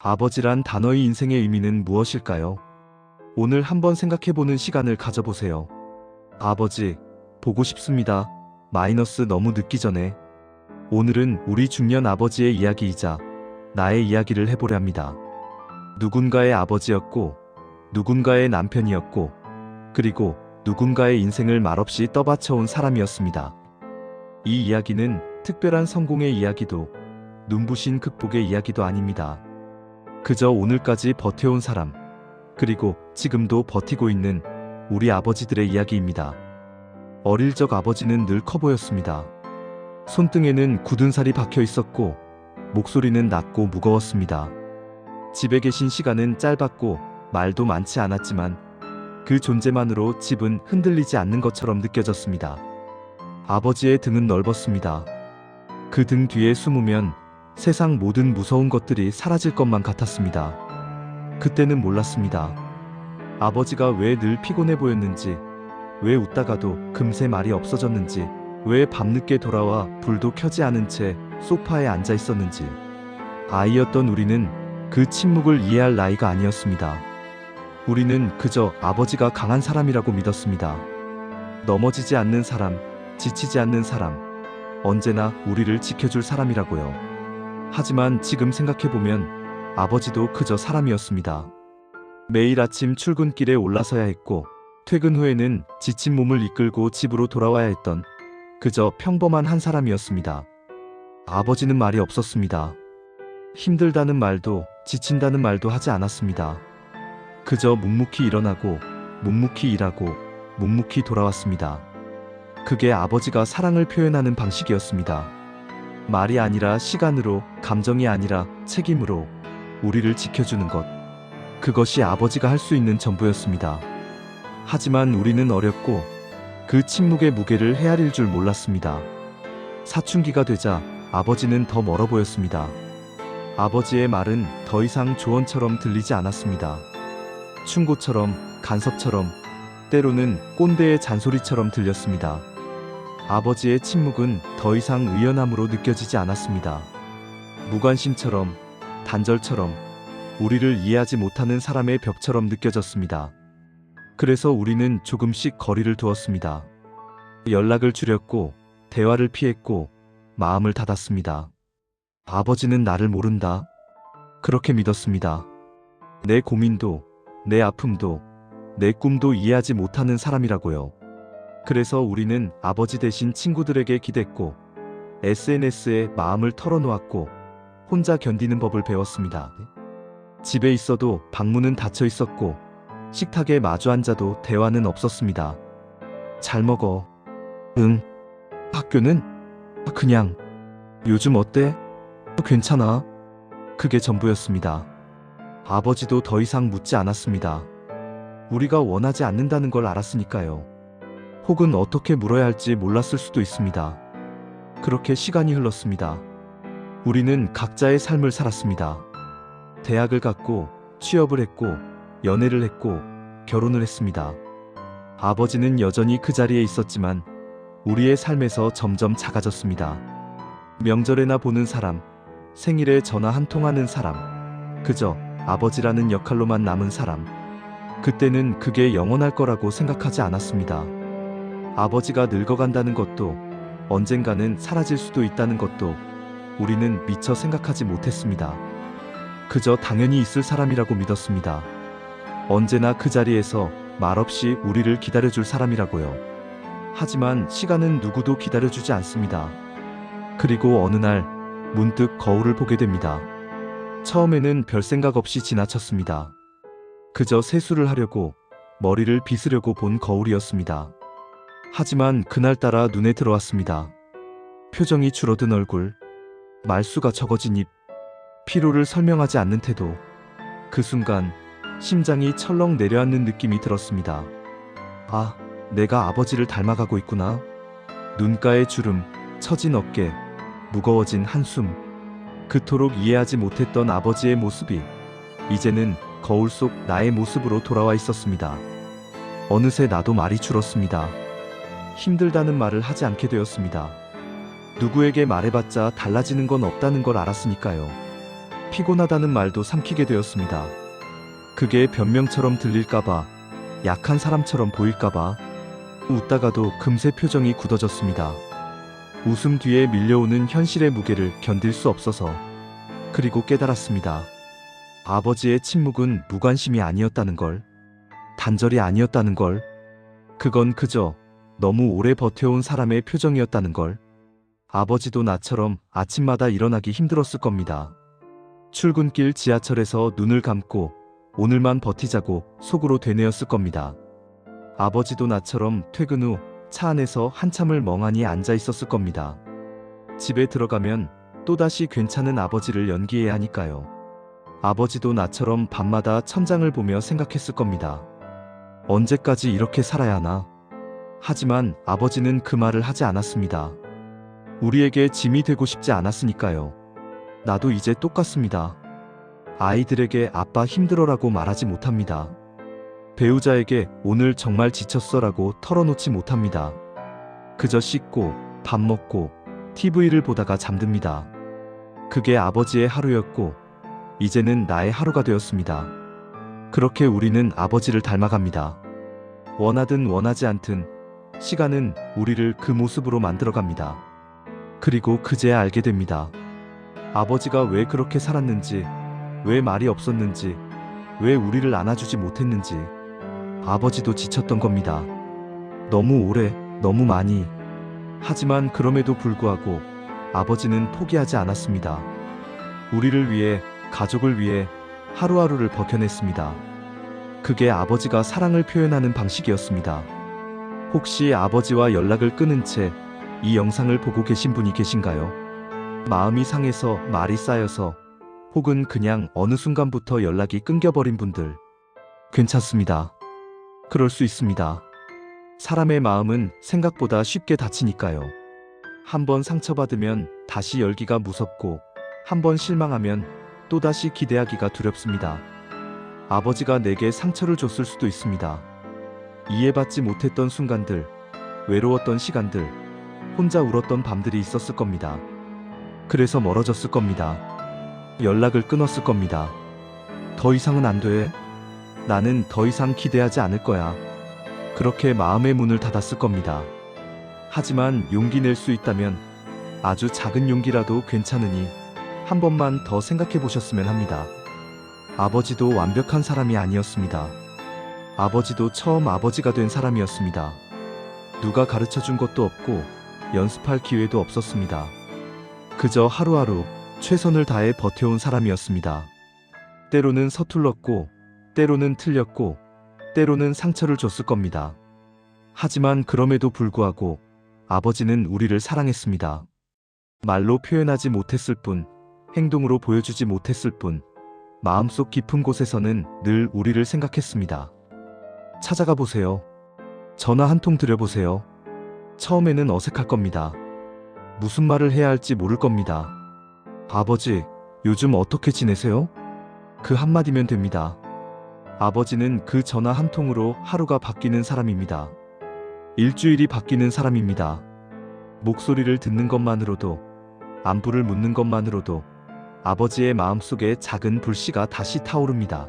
아버지란 단어의 인생의 의미는 무엇일까요? 오늘 한번 생각해보는 시간을 가져보세요. 아버지, 보고 싶습니다. 너무 늦기 전에. 오늘은 우리 중년 아버지의 이야기이자 나의 이야기를 해보려 합니다. 누군가의 아버지였고, 누군가의 남편이었고, 그리고 누군가의 인생을 말없이 떠받쳐온 사람이었습니다. 이 이야기는 특별한 성공의 이야기도, 눈부신 극복의 이야기도 아닙니다. 그저 오늘까지 버텨온 사람, 그리고 지금도 버티고 있는 우리 아버지들의 이야기입니다. 어릴 적 아버지는 늘 커 보였습니다. 손등에는 굳은 살이 박혀 있었고, 목소리는 낮고 무거웠습니다. 집에 계신 시간은 짧았고, 말도 많지 않았지만, 그 존재만으로 집은 흔들리지 않는 것처럼 느껴졌습니다. 아버지의 등은 넓었습니다. 그 등 뒤에 숨으면 세상 모든 무서운 것들이 사라질 것만 같았습니다. 그때는 몰랐습니다. 아버지가 왜 늘 피곤해 보였는지, 왜 웃다가도 금세 말이 없어졌는지, 왜 밤늦게 돌아와 불도 켜지 않은 채 소파에 앉아 있었는지. 아이였던 우리는 그 침묵을 이해할 나이가 아니었습니다. 우리는 그저 아버지가 강한 사람이라고 믿었습니다. 넘어지지 않는 사람, 지치지 않는 사람, 언제나 우리를 지켜줄 사람이라고요. 하지만 지금 생각해보면 아버지도 그저 사람이었습니다. 매일 아침 출근길에 올라서야 했고, 퇴근 후에는 지친 몸을 이끌고 집으로 돌아와야 했던 그저 평범한 한 사람이었습니다. 아버지는 말이 없었습니다. 힘들다는 말도 지친다는 말도 하지 않았습니다. 그저 묵묵히 일어나고, 묵묵히 일하고, 묵묵히 돌아왔습니다. 그게 아버지가 사랑을 표현하는 방식이었습니다. 말이 아니라 시간으로, 감정이 아니라 책임으로 우리를 지켜주는 것. 그것이 아버지가 할 수 있는 전부였습니다. 하지만 우리는 어렸고 그 침묵의 무게를 헤아릴 줄 몰랐습니다. 사춘기가 되자 아버지는 더 멀어 보였습니다. 아버지의 말은 더 이상 조언처럼 들리지 않았습니다. 충고처럼, 간섭처럼, 때로는 꼰대의 잔소리처럼 들렸습니다. 아버지의 침묵은 더 이상 의연함으로 느껴지지 않았습니다. 무관심처럼, 단절처럼, 우리를 이해하지 못하는 사람의 벽처럼 느껴졌습니다. 그래서 우리는 조금씩 거리를 두었습니다. 연락을 줄였고, 대화를 피했고, 마음을 닫았습니다. 아버지는 나를 모른다. 그렇게 믿었습니다. 내 고민도, 내 아픔도, 내 꿈도 이해하지 못하는 사람이라고요. 그래서 우리는 아버지 대신 친구들에게 기댔고, SNS에 마음을 털어놓았고, 혼자 견디는 법을 배웠습니다. 집에 있어도 방문은 닫혀 있었고, 식탁에 마주 앉아도 대화는 없었습니다. 잘 먹어. 응. 학교는? 그냥. 요즘 어때? 괜찮아. 그게 전부였습니다. 아버지도 더 이상 묻지 않았습니다. 우리가 원하지 않는다는 걸 알았으니까요. 혹은 어떻게 물어야 할지 몰랐을 수도 있습니다. 그렇게 시간이 흘렀습니다. 우리는 각자의 삶을 살았습니다. 대학을 갔고, 취업을 했고, 연애를 했고, 결혼을 했습니다. 아버지는 여전히 그 자리에 있었지만 우리의 삶에서 점점 작아졌습니다. 명절에나 보는 사람, 생일에 전화 한 통 하는 사람, 그저 아버지라는 역할로만 남은 사람. 그때는 그게 영원할 거라고 생각하지 않았습니다. 아버지가 늙어간다는 것도, 언젠가는 사라질 수도 있다는 것도 우리는 미처 생각하지 못했습니다. 그저 당연히 있을 사람이라고 믿었습니다. 언제나 그 자리에서 말없이 우리를 기다려줄 사람이라고요. 하지만 시간은 누구도 기다려주지 않습니다. 그리고 어느 날 문득 거울을 보게 됩니다. 처음에는 별 생각 없이 지나쳤습니다. 그저 세수를 하려고, 머리를 빗으려고 본 거울이었습니다. 하지만 그날따라 눈에 들어왔습니다. 표정이 줄어든 얼굴, 말수가 적어진 입, 피로를 설명하지 않는 태도. 그 순간 심장이 철렁 내려앉는 느낌이 들었습니다. 아, 내가 아버지를 닮아가고 있구나. 눈가의 주름, 처진 어깨, 무거워진 한숨. 그토록 이해하지 못했던 아버지의 모습이 이제는 거울 속 나의 모습으로 돌아와 있었습니다. 어느새 나도 말이 줄었습니다. 힘들다는 말을 하지 않게 되었습니다. 누구에게 말해봤자 달라지는 건 없다는 걸 알았으니까요. 피곤하다는 말도 삼키게 되었습니다. 그게 변명처럼 들릴까봐, 약한 사람처럼 보일까봐. 웃다가도 금세 표정이 굳어졌습니다. 웃음 뒤에 밀려오는 현실의 무게를 견딜 수 없어서. 그리고 깨달았습니다. 아버지의 침묵은 무관심이 아니었다는 걸. 단절이 아니었다는 걸. 그건 그저 너무 오래 버텨온 사람의 표정이었다는 걸. 아버지도 나처럼 아침마다 일어나기 힘들었을 겁니다. 출근길 지하철에서 눈을 감고 오늘만 버티자고 속으로 되뇌었을 겁니다. 아버지도 나처럼 퇴근 후 차 안에서 한참을 멍하니 앉아 있었을 겁니다. 집에 들어가면 또다시 괜찮은 아버지를 연기해야 하니까요. 아버지도 나처럼 밤마다 천장을 보며 생각했을 겁니다. 언제까지 이렇게 살아야 하나? 하지만 아버지는 그 말을 하지 않았습니다. 우리에게 짐이 되고 싶지 않았으니까요. 나도 이제 똑같습니다. 아이들에게 아빠 힘들어라고 말하지 못합니다. 배우자에게 오늘 정말 지쳤어라고 털어놓지 못합니다. 그저 씻고 밥 먹고 TV를 보다가 잠듭니다. 그게 아버지의 하루였고 이제는 나의 하루가 되었습니다. 그렇게 우리는 아버지를 닮아갑니다. 원하든 원하지 않든 시간은 우리를 그 모습으로 만들어갑니다. 그리고 그제야 알게 됩니다. 아버지가 왜 그렇게 살았는지, 왜 말이 없었는지, 왜 우리를 안아주지 못했는지. 아버지도 지쳤던 겁니다. 너무 오래, 너무 많이. 하지만 그럼에도 불구하고 아버지는 포기하지 않았습니다. 우리를 위해, 가족을 위해 하루하루를 버텨냈습니다. 그게 아버지가 사랑을 표현하는 방식이었습니다. 혹시 아버지와 연락을 끊은 채 이 영상을 보고 계신 분이 계신가요? 마음이 상해서, 말이 쌓여서, 혹은 그냥 어느 순간부터 연락이 끊겨버린 분들. 괜찮습니다. 그럴 수 있습니다. 사람의 마음은 생각보다 쉽게 다치니까요. 한번 상처받으면 다시 열기가 무섭고, 한번 실망하면 또다시 기대하기가 두렵습니다. 아버지가 내게 상처를 줬을 수도 있습니다. 이해받지 못했던 순간들, 외로웠던 시간들, 혼자 울었던 밤들이 있었을 겁니다. 그래서 멀어졌을 겁니다. 연락을 끊었을 겁니다. 더 이상은 안 돼. 나는 더 이상 기대하지 않을 거야. 그렇게 마음의 문을 닫았을 겁니다. 하지만 용기 낼 수 있다면 아주 작은 용기라도 괜찮으니 한 번만 더 생각해 보셨으면 합니다. 아버지도 완벽한 사람이 아니었습니다. 아버지도 처음 아버지가 된 사람이었습니다. 누가 가르쳐 준 것도 없고 연습할 기회도 없었습니다. 그저 하루하루 최선을 다해 버텨온 사람이었습니다. 때로는 서툴렀고, 때로는 틀렸고, 때로는 상처를 줬을 겁니다. 하지만 그럼에도 불구하고 아버지는 우리를 사랑했습니다. 말로 표현하지 못했을 뿐, 행동으로 보여주지 못했을 뿐, 마음속 깊은 곳에서는 늘 우리를 생각했습니다. 찾아가 보세요. 전화 한 통 드려보세요. 처음에는 어색할 겁니다. 무슨 말을 해야 할지 모를 겁니다. 아버지, 요즘 어떻게 지내세요? 그 한마디면 됩니다. 아버지는 그 전화 한 통으로 하루가 바뀌는 사람입니다. 일주일이 바뀌는 사람입니다. 목소리를 듣는 것만으로도, 안부를 묻는 것만으로도 아버지의 마음속에 작은 불씨가 다시 타오릅니다.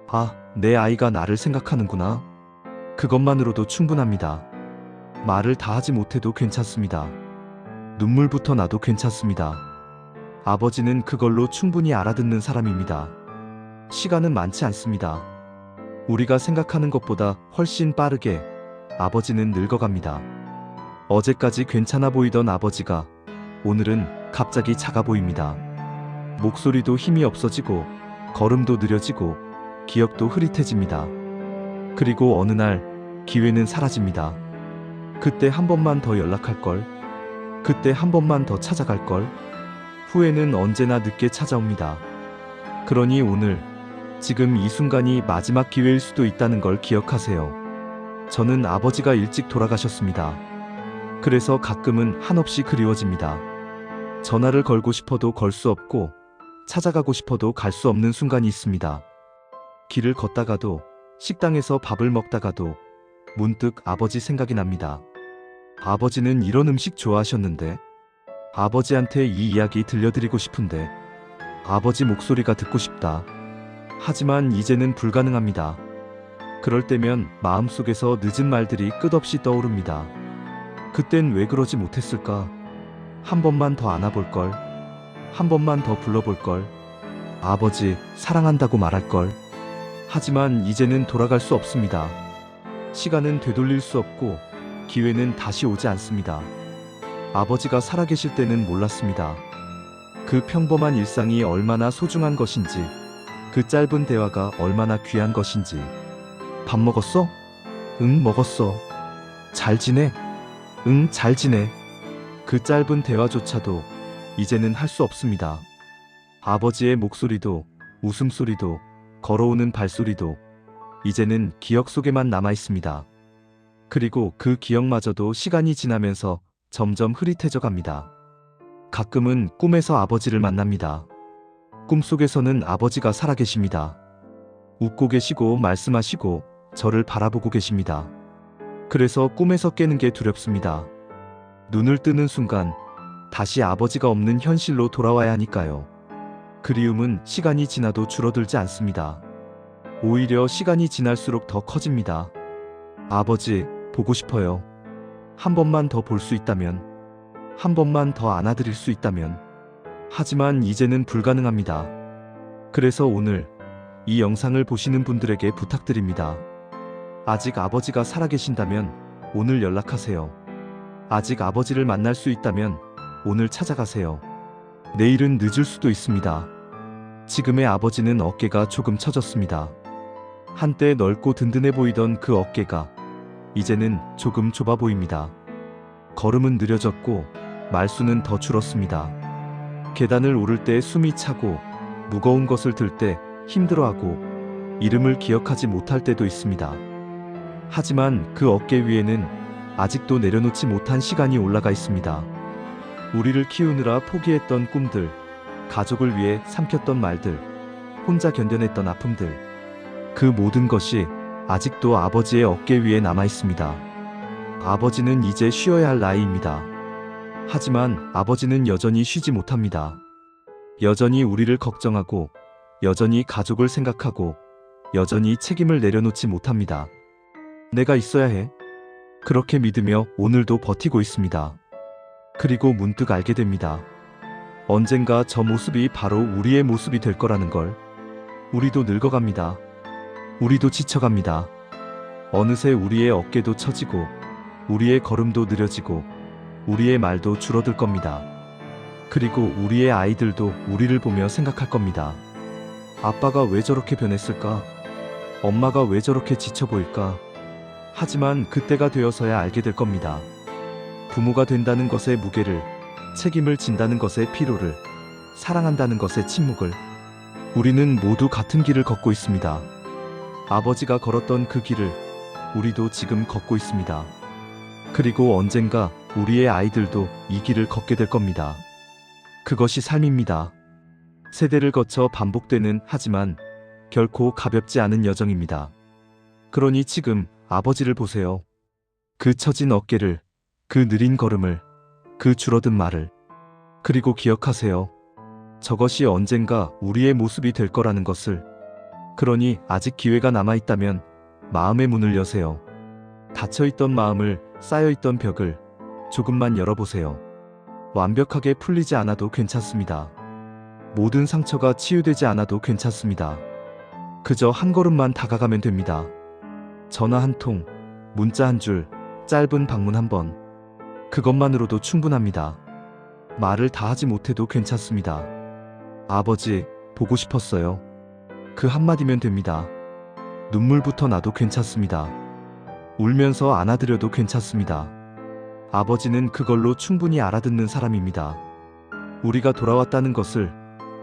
아, 내 아이가 나를 생각하는구나. 그것만으로도 충분합니다. 말을 다 하지 못해도 괜찮습니다. 눈물부터 나도 괜찮습니다. 아버지는 그걸로 충분히 알아듣는 사람입니다. 시간은 많지 않습니다. 우리가 생각하는 것보다 훨씬 빠르게 아버지는 늙어갑니다. 어제까지 괜찮아 보이던 아버지가 오늘은 갑자기 작아 보입니다. 목소리도 힘이 없어지고, 걸음도 느려지고, 기억도 흐릿해집니다. 그리고 어느 날 기회는 사라집니다. 그때 한 번만 더 연락할걸. 그때 한 번만 더 찾아갈걸. 후회는 언제나 늦게 찾아옵니다. 그러니 오늘, 지금 이 순간이 마지막 기회일 수도 있다는 걸 기억하세요. 저는 아버지가 일찍 돌아가셨습니다. 그래서 가끔은 한없이 그리워집니다. 전화를 걸고 싶어도 걸 수 없고, 찾아가고 싶어도 갈 수 없는 순간이 있습니다. 길을 걷다가도, 식당에서 밥을 먹다가도 문득 아버지 생각이 납니다. 아버지는 이런 음식 좋아하셨는데, 아버지한테 이 이야기 들려드리고 싶은데, 아버지 목소리가 듣고 싶다. 하지만 이제는 불가능합니다. 그럴 때면 마음속에서 늦은 말들이 끝없이 떠오릅니다. 그땐 왜 그러지 못했을까? 한 번만 더 안아볼걸. 한 번만 더 불러볼걸. 아버지, 사랑한다고 말할걸. 하지만 이제는 돌아갈 수 없습니다. 시간은 되돌릴 수 없고 기회는 다시 오지 않습니다. 아버지가 살아계실 때는 몰랐습니다. 그 평범한 일상이 얼마나 소중한 것인지, 그 짧은 대화가 얼마나 귀한 것인지. 밥 먹었어? 응, 먹었어. 잘 지내? 응, 잘 지내. 그 짧은 대화조차도 이제는 할 수 없습니다. 아버지의 목소리도, 웃음소리도, 걸어오는 발소리도 이제는 기억 속에만 남아 있습니다. 그리고 그 기억마저도 시간이 지나면서 점점 흐릿해져 갑니다. 가끔은 꿈에서 아버지를 만납니다. 꿈속에서는 아버지가 살아계십니다. 웃고 계시고 말씀하시고 저를 바라보고 계십니다. 그래서 꿈에서 깨는 게 두렵습니다. 눈을 뜨는 순간 다시 아버지가 없는 현실로 돌아와야 하니까요. 그리움은 시간이 지나도 줄어들지 않습니다. 오히려 시간이 지날수록 더 커집니다. 아버지, 보고 싶어요. 한 번만 더 볼 수 있다면, 한 번만 더 안아드릴 수 있다면. 하지만 이제는 불가능합니다. 그래서 오늘 이 영상을 보시는 분들에게 부탁드립니다. 아직 아버지가 살아계신다면 오늘 연락하세요. 아직 아버지를 만날 수 있다면 오늘 찾아가세요. 내일은 늦을 수도 있습니다. 지금의 아버지는 어깨가 조금 처졌습니다. 한때 넓고 든든해 보이던 그 어깨가 이제는 조금 좁아 보입니다. 걸음은 느려졌고 말수는 더 줄었습니다. 계단을 오를 때 숨이 차고 무거운 것을 들 때 힘들어하고 이름을 기억하지 못할 때도 있습니다. 하지만 그 어깨 위에는 아직도 내려놓지 못한 시간이 올라가 있습니다. 우리를 키우느라 포기했던 꿈들, 가족을 위해 삼켰던 말들, 혼자 견뎌냈던 아픔들, 그 모든 것이 아직도 아버지의 어깨 위에 남아 있습니다. 아버지는 이제 쉬어야 할 나이입니다. 하지만 아버지는 여전히 쉬지 못합니다. 여전히 우리를 걱정하고, 여전히 가족을 생각하고, 여전히 책임을 내려놓지 못합니다. 내가 있어야 해. 그렇게 믿으며 오늘도 버티고 있습니다. 그리고 문득 알게 됩니다. 언젠가 저 모습이 바로 우리의 모습이 될 거라는 걸. 우리도 늙어갑니다. 우리도 지쳐갑니다. 어느새 우리의 어깨도 처지고, 우리의 걸음도 느려지고, 우리의 말도 줄어들 겁니다. 그리고 우리의 아이들도 우리를 보며 생각할 겁니다. 아빠가 왜 저렇게 변했을까? 엄마가 왜 저렇게 지쳐 보일까? 하지만 그때가 되어서야 알게 될 겁니다. 부모가 된다는 것의 무게를, 책임을 진다는 것의 피로를, 사랑한다는 것의 침묵을. 우리는 모두 같은 길을 걷고 있습니다. 아버지가 걸었던 그 길을 우리도 지금 걷고 있습니다. 그리고 언젠가 우리의 아이들도 이 길을 걷게 될 겁니다. 그것이 삶입니다. 세대를 거쳐 반복되는, 하지만 결코 가볍지 않은 여정입니다. 그러니 지금 아버지를 보세요. 그 처진 어깨를, 그 느린 걸음을, 그 줄어든 말을. 그리고 기억하세요. 저것이 언젠가 우리의 모습이 될 거라는 것을. 그러니 아직 기회가 남아있다면 마음의 문을 여세요. 닫혀있던 마음을, 쌓여있던 벽을 조금만 열어보세요. 완벽하게 풀리지 않아도 괜찮습니다. 모든 상처가 치유되지 않아도 괜찮습니다. 그저 한 걸음만 다가가면 됩니다. 전화 한 통, 문자 한 줄, 짧은 방문 한 번. 그것만으로도 충분합니다. 말을 다 하지 못해도 괜찮습니다. 아버지, 보고 싶었어요. 그 한마디면 됩니다. 눈물부터 나도 괜찮습니다. 울면서 안아드려도 괜찮습니다. 아버지는 그걸로 충분히 알아듣는 사람입니다. 우리가 돌아왔다는 것을,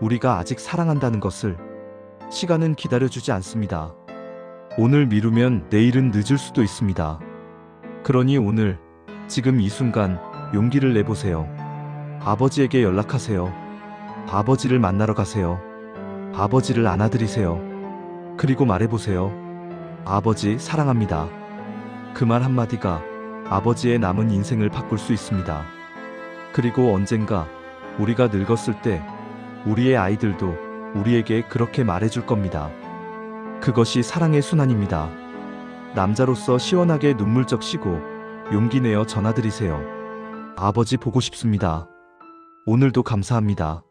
우리가 아직 사랑한다는 것을. 시간은 기다려주지 않습니다. 오늘 미루면 내일은 늦을 수도 있습니다. 그러니 오늘, 지금 이 순간 용기를 내보세요. 아버지에게 연락하세요. 아버지를 만나러 가세요. 아버지를 안아드리세요. 그리고 말해보세요. 아버지, 사랑합니다. 그 말 한마디가 아버지의 남은 인생을 바꿀 수 있습니다. 그리고 언젠가 우리가 늙었을 때 우리의 아이들도 우리에게 그렇게 말해줄 겁니다. 그것이 사랑의 순환입니다. 남자로서 시원하게 눈물 적시고 용기 내어 전화드리세요. 아버지 보고 싶습니다. 오늘도 감사합니다.